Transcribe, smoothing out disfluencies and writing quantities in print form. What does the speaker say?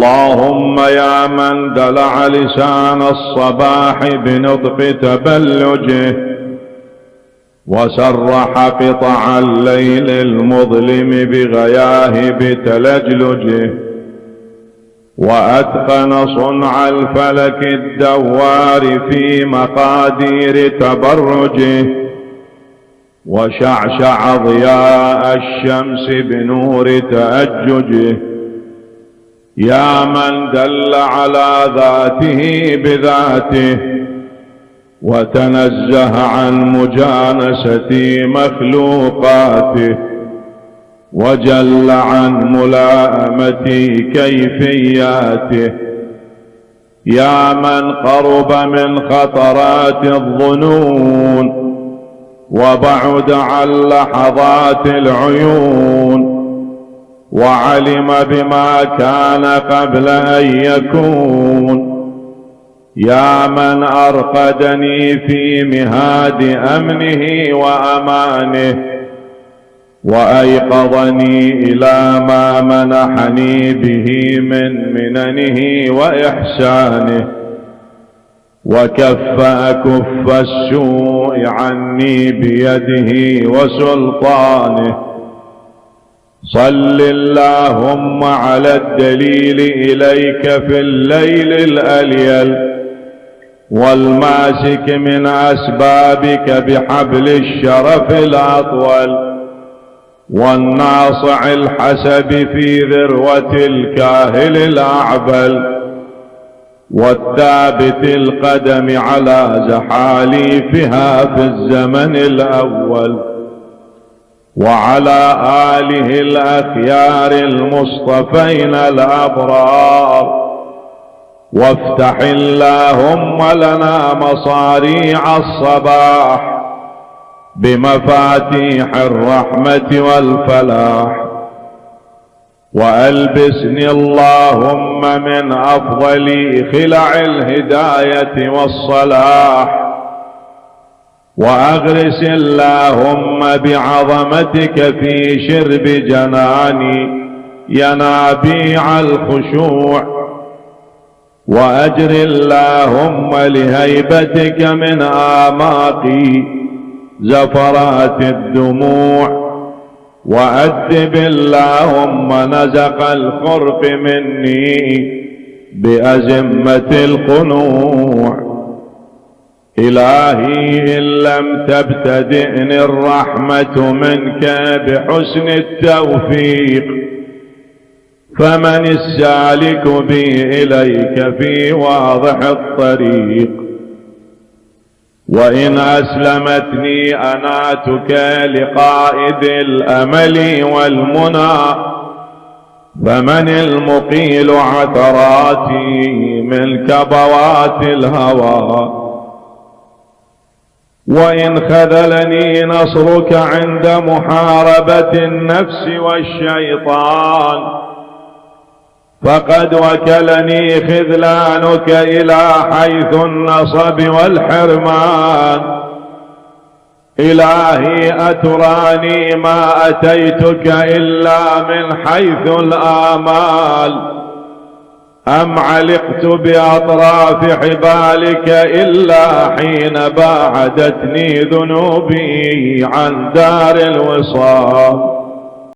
اللهم يا من دلع لسان الصباح بنطق تبلجه، وسرح قطع الليل المظلم بغياهب تلجلجه، وأتقن صنع الفلك الدوار في مقادير تبرجه، وشعشع ضياء الشمس بنور تأججه، يا من دل على ذاته بذاته وتنزه عن مجانسة مخلوقاته، وجل عن ملائمة كيفياته، يا من قرب من خطرات الظنون وبعد عن لحظات العيون، وعلم بما كان قبل أن يكون، يا من أرقدني في مهاد أمنه وأمانه، وأيقظني إلى ما منحني به من مننه وإحسانه، وكف أكف السوء عني بيده وسلطانه. صل اللهم على الدليل إليك في الليل الأليل، والماسك من أسبابك بحبل الشرف الأطول، والناصع الحسب في ذروة الكاهل الأعبل، والثابت القدم على زحاليفها في الزمن الأول، وعلى آله الأخيار المصطفين الأبرار. وافتح اللهم لنا مصاريع الصباح بمفاتيح الرحمة والفلاح، وألبسني اللهم من أفضل خلع الهداية والصلاح، وأغرس اللهم بعظمتك في شرب جناني ينابيع الخشوع، وأجر اللهم لهيبتك من آماقي زفرات الدموع، وأدب اللهم نزق الخرق مني بأزمة القنوع. إلهي إن لم تبتدئني الرحمة منك بحسن التوفيق، فمن السالك بي إليك في واضح الطريق. وإن أسلمتني أناتك لقائد الأمل والمنى، فمن المقيل عثراتي من كبوات الهوى. وإن خذلني نصرك عند محاربة النفس والشيطان، فقد وكلني خذلانك إلى حيث النصب والحرمان. إلهي أتراني ما أتيتك إلا من حيث الآمال، أم علقت بأطراف حبالك إلا حين باعدتني ذنوبي عن دار الوصال.